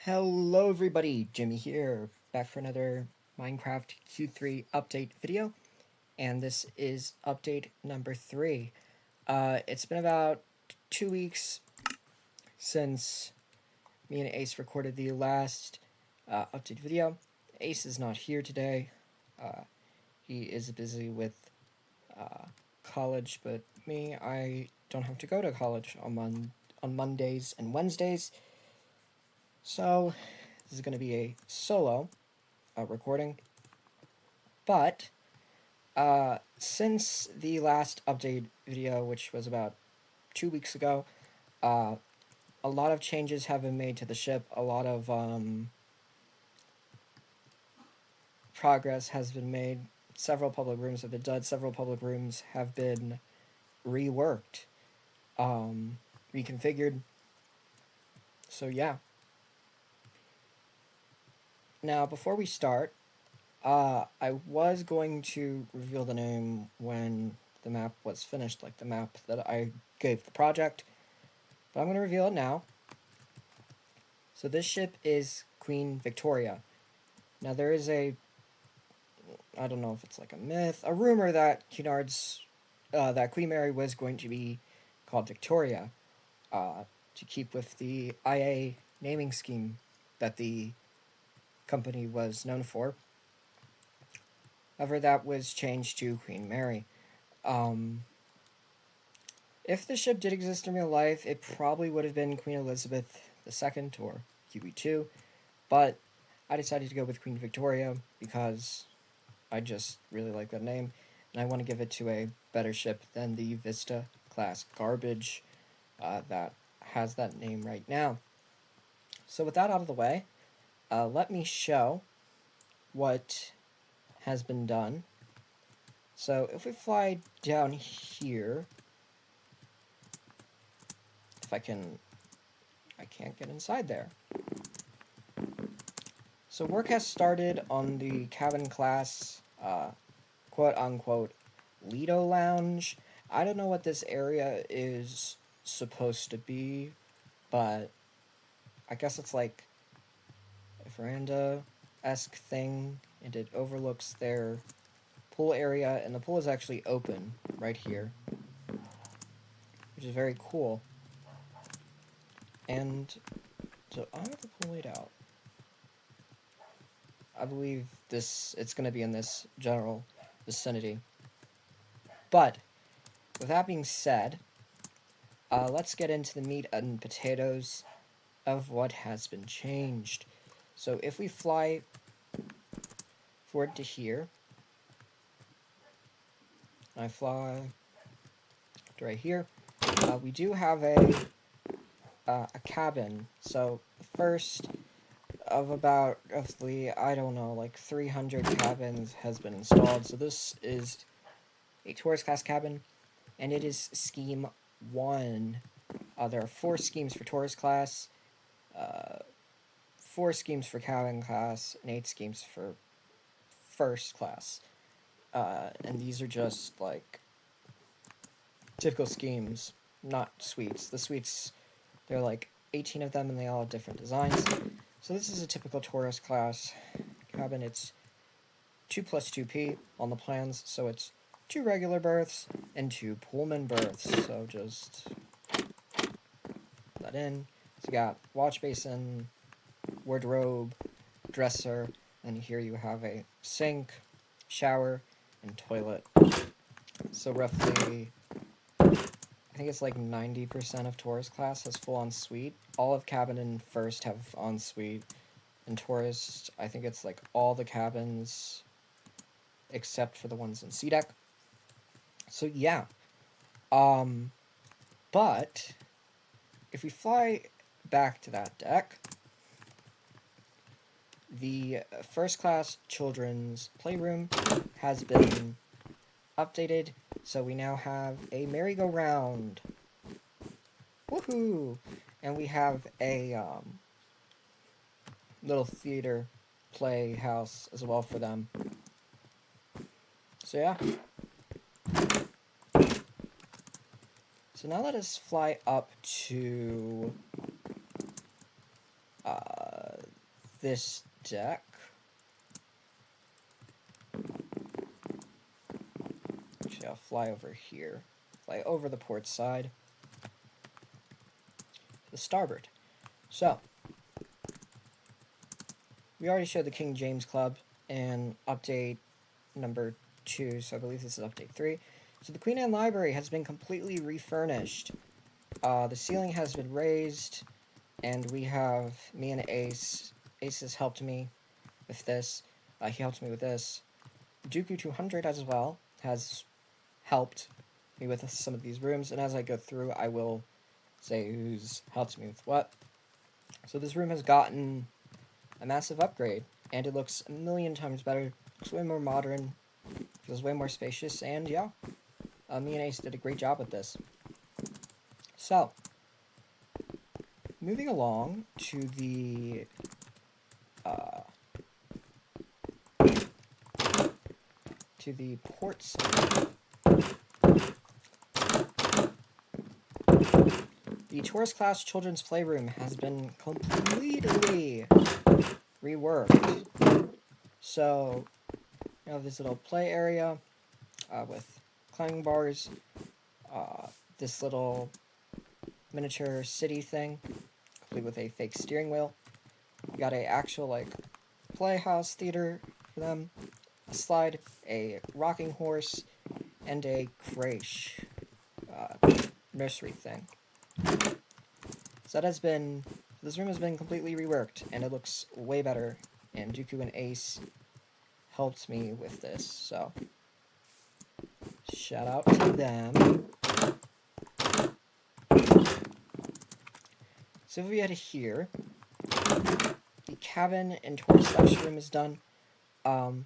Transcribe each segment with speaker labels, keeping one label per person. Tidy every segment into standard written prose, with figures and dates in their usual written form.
Speaker 1: Hello everybody, Jimmy here, back for another Minecraft Q3 update video, and this is update number 3. It's been about 2 weeks since me and Ace recorded the last update video. Ace is not here today. He is busy with college, but me, I don't have to go to college on Mondays and Wednesdays. So this is going to be a solo recording. But since the last update video, which was about 2 weeks ago, a lot of changes have been made to the ship. A lot of progress has been made. Several public rooms have been done. Several public rooms have been reworked, reconfigured. So yeah. Now, before we start, I was going to reveal the name when the map was finished, like the map that I gave the project, but I'm going to reveal it now. So this ship is Queen Victoria. Now there is I don't know if it's like a myth, a rumor that that Queen Mary was going to be called Victoria, to keep with the IA naming scheme that the company was known for. However, that was changed to Queen Mary. If the ship did exist in real life, it probably would have been Queen Elizabeth II or QE2, but I decided to go with Queen Victoria because I just really like that name, and I want to give it to a better ship than the Vista class garbage that has that name right now. So with that out of the way, let me show what has been done. So if we fly down here, if I can't get inside there. So work has started on the cabin class, quote-unquote, Lido Lounge. I don't know what this area is supposed to be, but I guess it's like a veranda-esque thing, and it overlooks their pool area, and the pool is actually open right here, which is very cool. And so I have the pool laid out. I believe it's going to be in this general vicinity. But with that being said, let's get into the meat and potatoes of what has been changed. So if we fly forward to here, I fly to right here, we do have a cabin. So the first of I don't know, like 300 cabins has been installed. So this is a tourist class cabin, and it is scheme 1. There are 4 schemes for tourist class, 4 schemes for cabin class, and 8 schemes for first class. And these are just like typical schemes, not suites. The suites, there are like 18 of them, and they all have different designs. So this is a typical tourist class cabin. It's 2 plus 2p on the plans, so it's 2 regular berths and 2 Pullman berths. So just put that in. So you got wash basin, wardrobe, dresser, and here you have a sink, shower, and toilet. So roughly, I think it's like 90% of tourist class has full ensuite. All of cabin and first have ensuite. In tourist, I think it's like all the cabins except for the ones in C deck. So yeah. But if we fly back to that deck, the first class children's playroom has been updated, so we now have a merry-go-round. Woohoo! And we have a little theater playhouse as well for them. So yeah. So now let us fly up to this deck. Actually, I'll fly over here. Fly over the port side. The starboard. So, we already showed the King James Club in update number 2, so I believe this is update 3. So the Queen Anne Library has been completely refurnished. The ceiling has been raised, and we have me and Ace. Ace has helped me with this. He helped me with this. Dooku 200 as well has helped me with some of these rooms, and as I go through, I will say who's helped me with what. So this room has gotten a massive upgrade, and it looks a million times better. Looks way more modern, feels way more spacious, and yeah, me and Ace did a great job with this. So, moving along to the port side. The tourist class children's playroom has been completely reworked. So, you have this little play area with climbing bars, this little miniature city thing, complete with a fake steering wheel. You got a actual like playhouse theater for them, a slide, a rocking horse, and a creche nursery thing. So this room has been completely reworked, and it looks way better, and Dooku and Ace helped me with this, so shout out to them. So if we head here, the cabin and tourist room is done. So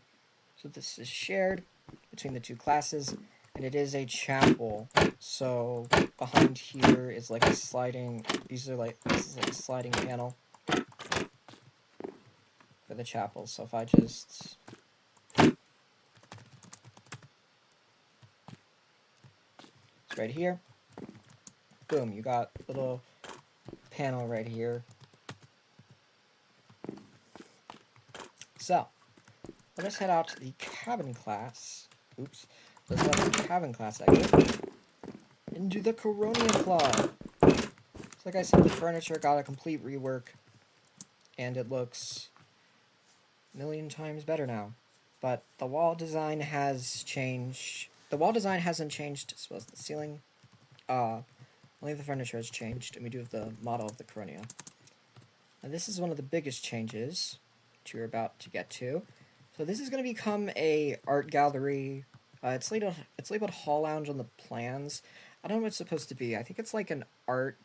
Speaker 1: this is shared between the two classes, and it is a chapel. So behind here is like a sliding. This is like a sliding panel for the chapel. So if I just it's right here, boom, you got a little panel right here. So let us head out to the cabin class. Oops. Let's head out to the cabin class exit. Into the Coronia Club. So like I said, the furniture got a complete rework, and it looks a million times better now. But the wall design has changed. The wall design hasn't changed as well as the ceiling. Only the furniture has changed, and we do have the model of the Coronia. And this is one of the biggest changes that you're about to get to. So this is going to become a art gallery. It's labeled Hall Lounge on the plans. I don't know what it's supposed to be. I think it's like an art.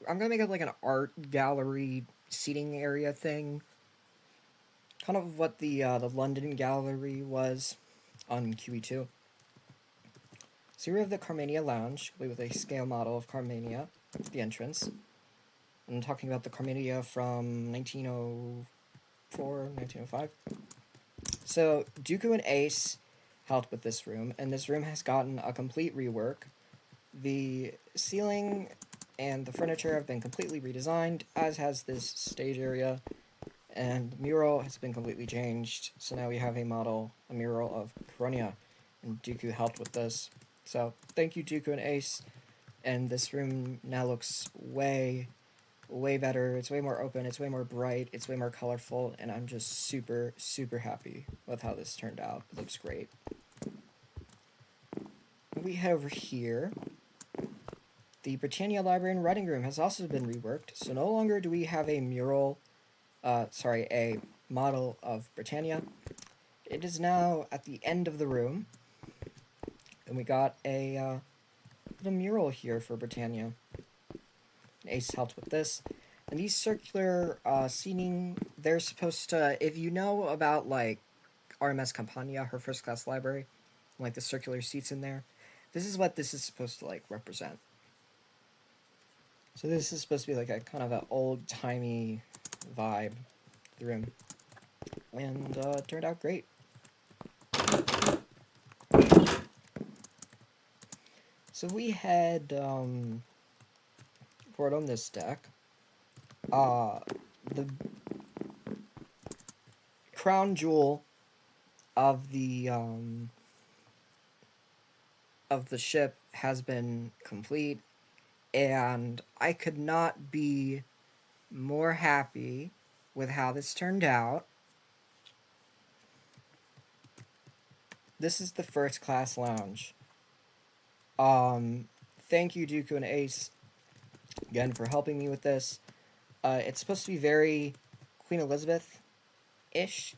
Speaker 1: I'm gonna make it like an art gallery seating area thing. Kind of what the London Gallery was on QE2. So we have the Carmania Lounge with a scale model of Carmania at the entrance. I'm talking about the Carmania from 1904, 1905. So Dooku and Ace helped with this room, and this room has gotten a complete rework. The ceiling and the furniture have been completely redesigned, as has this stage area, and the mural has been completely changed. So now we have a mural of Coronia, and Dooku helped with this. So thank you, Dooku and Ace, and this room now looks way better. It's way more open, it's way more bright, it's way more colorful, and I'm just super, super happy with how this turned out. It looks great. We head over here. The Britannia Library and Writing Room has also been reworked, so no longer do we have a a model of Britannia. It is now at the end of the room, and we got a little mural here for Britannia. Ace helped with this. And these circular seating, they're supposed to, if you know about like RMS Campania, her first class library, like the circular seats in there, this is what this is supposed to like represent. So this is supposed to be like a kind of an old-timey vibe to the room. And it turned out great. So we had forward on this deck. The crown jewel of the ship has been complete, and I could not be more happy with how this turned out. This is the first class lounge. Um, Thank you, Dooku and Ace, again for helping me with this. It's supposed to be very Queen Elizabeth ish,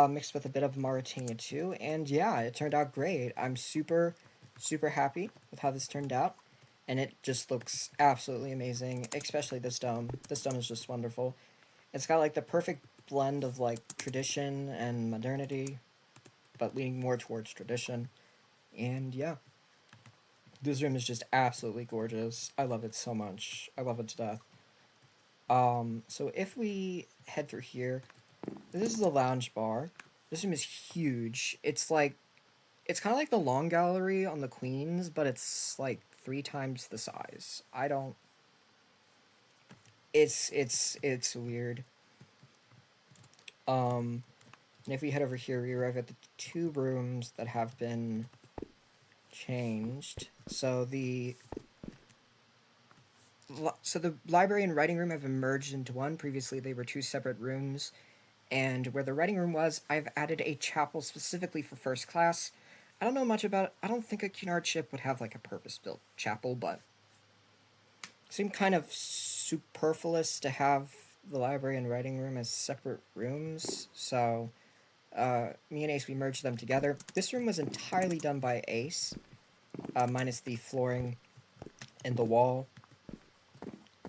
Speaker 1: mixed with a bit of Mauritania too. And yeah, it turned out great. I'm super, super happy with how this turned out. And it just looks absolutely amazing, especially this dome. This dome is just wonderful. It's got like the perfect blend of like tradition and modernity, but leaning more towards tradition. And yeah, this room is just absolutely gorgeous. I love it so much. I love it to death. So if we head through here, this is the lounge bar. This room is huge. It's kind of like the long gallery on the Queens, but it's like 3 times the size. I don't. It's weird. And if we head over here, we arrive at the 2 rooms that have been changed. So the library and writing room have merged into one. Previously, they were 2 separate rooms. And where the writing room was, I've added a chapel specifically for first class. I don't know much about it. I don't think a Cunard ship would have like a purpose-built chapel, but it seemed kind of superfluous to have the library and writing room as separate rooms. So me and Ace, we merged them together. This room was entirely done by Ace, minus the flooring and the wall.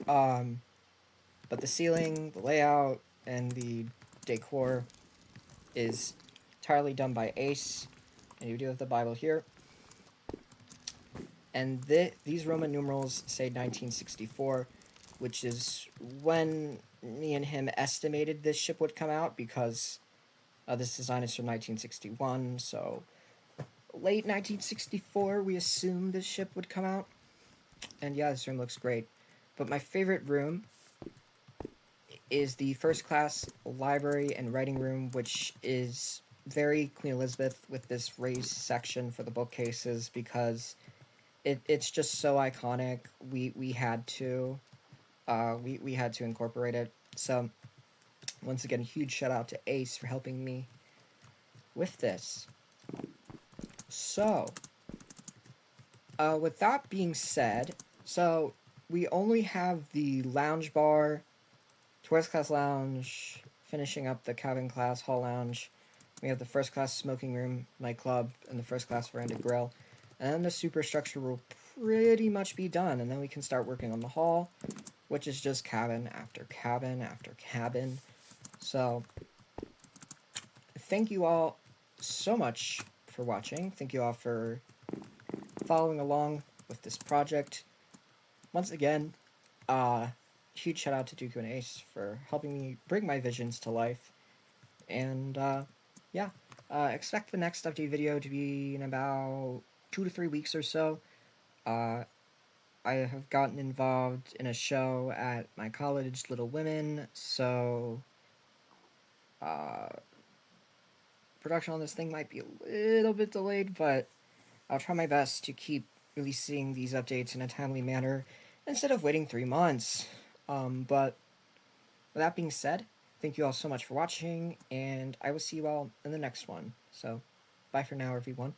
Speaker 1: But the ceiling, the layout, and the decor is entirely done by Ace. And you do have the Bible here. And these Roman numerals say 1964, which is when me and him estimated this ship would come out, because this design is from 1961, so late 1964 we assumed this ship would come out. And yeah, this room looks great. But my favorite room is the first class library and writing room, which is very Queen Elizabeth with this raised section for the bookcases, because it's just so iconic. We had to we had to incorporate it. So once again, huge shout out to Ace for helping me with this. So with that being said, so we only have the lounge bar, first class lounge, finishing up the cabin class hall lounge. We have the first class smoking room, nightclub, and the first class veranda grill. And then the superstructure will pretty much be done, and then we can start working on the hall, which is just cabin after cabin after cabin. So, thank you all so much for watching. Thank you all for following along with this project. Once again, huge shout out to Dooku and Ace for helping me bring my visions to life. And yeah, expect the next update video to be in about 2 to 3 weeks or so. I have gotten involved in a show at my college, Little Women, so production on this thing might be a little bit delayed, but I'll try my best to keep releasing these updates in a timely manner instead of waiting 3 months. But with that being said, thank you all so much for watching, and I will see you all in the next one. So, bye for now, everyone.